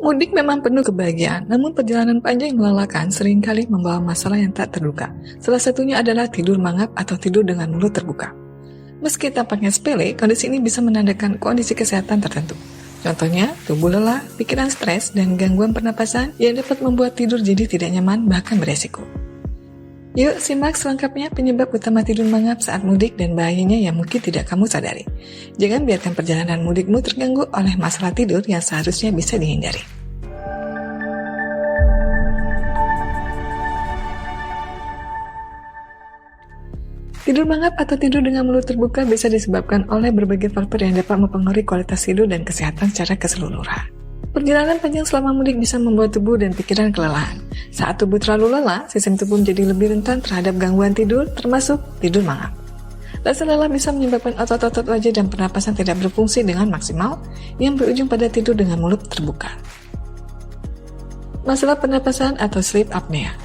Mudik memang penuh kebahagiaan, namun perjalanan panjang yang melelahkan seringkali membawa masalah yang tak terduga. Salah satunya adalah tidur mangap atau tidur dengan mulut terbuka. Meski tampaknya sepele, kondisi ini bisa menandakan kondisi kesehatan tertentu. Contohnya, tubuh lelah, pikiran stres, dan gangguan pernapasan yang dapat membuat tidur jadi tidak nyaman bahkan beresiko. Yuk simak selengkapnya penyebab utama tidur mangap saat mudik dan bahayanya yang mungkin tidak kamu sadari. Jangan biarkan perjalanan mudikmu terganggu oleh masalah tidur yang seharusnya bisa dihindari. Tidur mangap atau tidur dengan mulut terbuka bisa disebabkan oleh berbagai faktor yang dapat mempengaruhi kualitas tidur dan kesehatan secara keseluruhan. Perjalanan panjang selama mudik bisa membuat tubuh dan pikiran kelelahan. Saat tubuh terlalu lelah, sistem tubuh menjadi lebih rentan terhadap gangguan tidur, termasuk tidur mangap. Rasa lelah bisa menyebabkan otot-otot wajah dan pernapasan tidak berfungsi dengan maksimal, yang berujung pada tidur dengan mulut terbuka. Masalah pernapasan atau sleep apnea.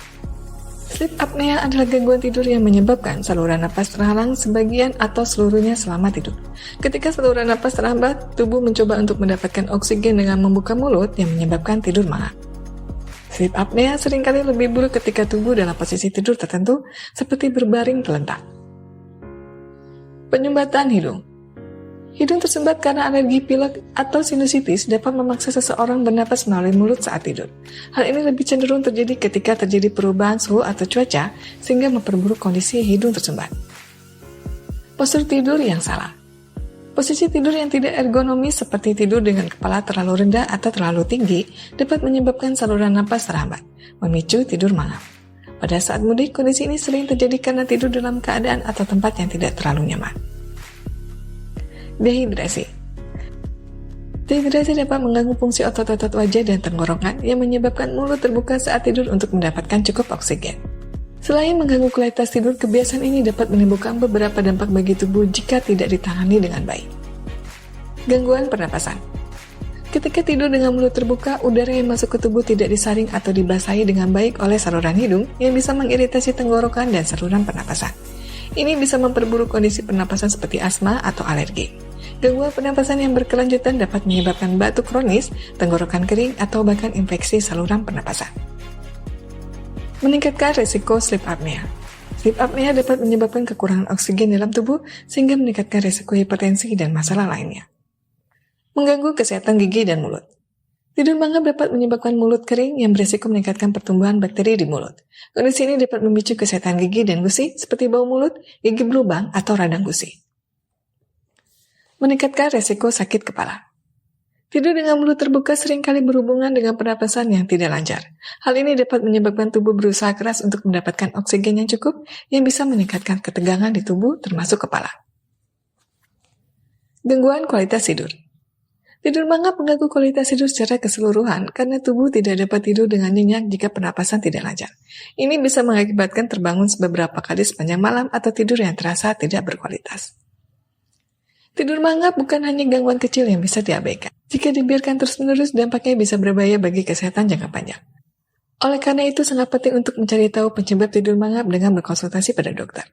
Sleep apnea adalah gangguan tidur yang menyebabkan saluran napas terhalang sebagian atau seluruhnya selama tidur. Ketika saluran napas terhambat, tubuh mencoba untuk mendapatkan oksigen dengan membuka mulut yang menyebabkan tidur mangap. Sleep apnea seringkali lebih buruk ketika tubuh dalam posisi tidur tertentu, seperti berbaring terlentang. Penyumbatan hidung. Hidung tersumbat karena alergi pilek atau sinusitis dapat memaksa seseorang bernapas melalui mulut saat tidur. Hal ini lebih cenderung terjadi ketika terjadi perubahan suhu atau cuaca, sehingga memperburuk kondisi hidung tersumbat. Postur tidur yang salah. Posisi tidur yang tidak ergonomis seperti tidur dengan kepala terlalu rendah atau terlalu tinggi dapat menyebabkan saluran napas terhambat, memicu tidur mangap. Pada saat mudik, kondisi ini sering terjadi karena tidur dalam keadaan atau tempat yang tidak terlalu nyaman. Dehidrasi. Dehidrasi dapat mengganggu fungsi otot-otot wajah dan tenggorokan yang menyebabkan mulut terbuka saat tidur untuk mendapatkan cukup oksigen. Selain mengganggu kualitas tidur, kebiasaan ini dapat menimbulkan beberapa dampak bagi tubuh jika tidak ditangani dengan baik. Gangguan pernapasan. Ketika tidur dengan mulut terbuka, udara yang masuk ke tubuh tidak disaring atau dibasahi dengan baik oleh saluran hidung yang bisa mengiritasi tenggorokan dan saluran pernapasan. Ini bisa memperburuk kondisi pernapasan seperti asma atau alergi. Gangguan pernapasan yang berkelanjutan dapat menyebabkan batuk kronis, tenggorokan kering, atau bahkan infeksi saluran pernapasan. Meningkatkan risiko sleep apnea. Sleep apnea dapat menyebabkan kekurangan oksigen dalam tubuh sehingga meningkatkan risiko hipertensi dan masalah lainnya. Mengganggu kesehatan gigi dan mulut. Tidur mangap dapat menyebabkan mulut kering yang berisiko meningkatkan pertumbuhan bakteri di mulut. Kondisi ini dapat memicu kesehatan gigi dan gusi seperti bau mulut, gigi berlubang, atau radang gusi. Meningkatkan risiko sakit kepala. Tidur dengan mulut terbuka seringkali berhubungan dengan pernapasan yang tidak lancar. Hal ini dapat menyebabkan tubuh berusaha keras untuk mendapatkan oksigen yang cukup yang bisa meningkatkan ketegangan di tubuh termasuk kepala. Gangguan kualitas tidur. Tidur mangap mengganggu kualitas tidur secara keseluruhan karena tubuh tidak dapat tidur dengan nyenyak jika pernapasan tidak lancar. Ini bisa mengakibatkan terbangun beberapa kali sepanjang malam atau tidur yang terasa tidak berkualitas. Tidur mangap bukan hanya gangguan kecil yang bisa diabaikan. Jika dibiarkan terus-menerus, dampaknya bisa berbahaya bagi kesehatan jangka panjang. Oleh karena itu, sangat penting untuk mencari tahu penyebab tidur mangap dengan berkonsultasi pada dokter.